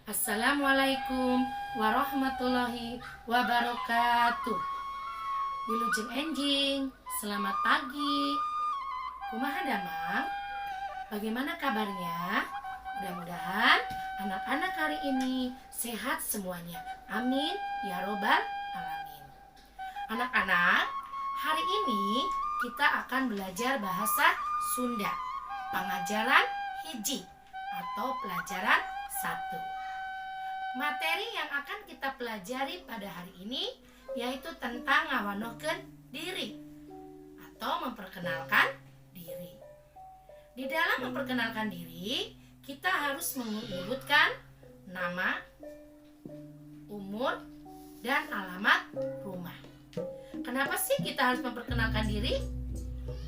Assalamualaikum warahmatullahi wabarakatuh. Wilujeng enjing, selamat pagi. Kumaha damang? Bagaimana kabarnya? Mudah-mudahan anak-anak hari ini sehat semuanya. Amin ya robbal alamin. Anak-anak, hari ini kita akan belajar bahasa Sunda, pengajaran hiji atau pelajaran 1. Materi yang akan kita pelajari pada hari ini yaitu tentang ngawanohkeun diri atau memperkenalkan diri. Di dalam memperkenalkan diri, kita harus menyebutkan nama, umur, dan alamat rumah. Kenapa sih kita harus memperkenalkan diri?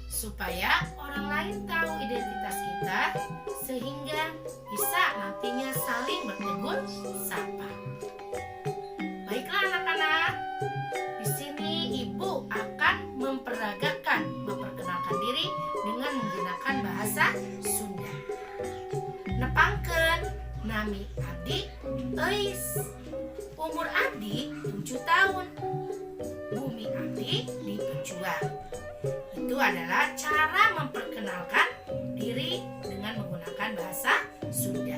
Supaya orang lain tahu identitas kita sehingga bisa nantinya saling bertegur sapa. Baiklah anak-anak, di sini ibu akan memperkenalkan diri dengan menggunakan bahasa Sunda. Nepangkeun nami abdi euis. Umur abdi 7 tahun. Bumi abdi di Pejuang. Itu adalah cara memperkenalkan diri dengan menggunakan bahasa Sunda.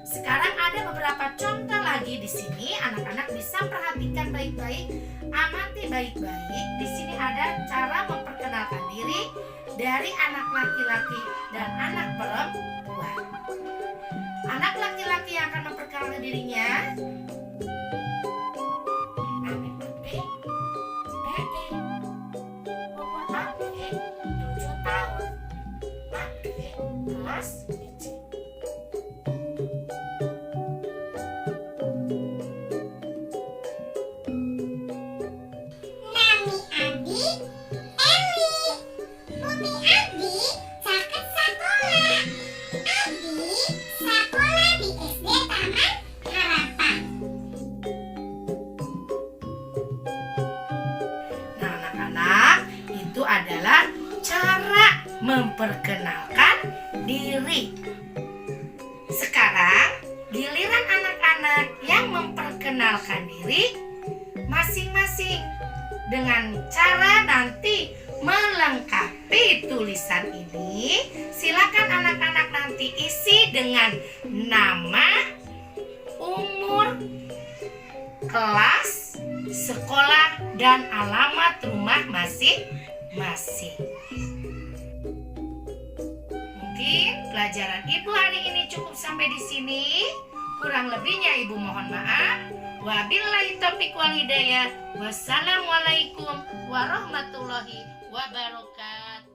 Sekarang ada beberapa contoh lagi di sini. Anak-anak bisa perhatikan baik-baik, amati baik-baik. Di sini ada cara memperkenalkan diri dari anak laki-laki dan anak perempuan. Anak laki-laki yang akan memperkenalkan dirinya, adalah cara memperkenalkan diri. Sekarang giliran anak-anak yang memperkenalkan diri masing-masing dengan cara nanti melengkapi tulisan ini. Silakan anak-anak nanti isi dengan nama, umur, kelas, sekolah, dan alamat rumah masing-masing. Mungkin pelajaran Ibu hari ini cukup sampai di sini. Kurang lebihnya Ibu mohon maaf. Wabillahi taufiq wal hidayah. Wassalamualaikum warahmatullahi wabarakatuh.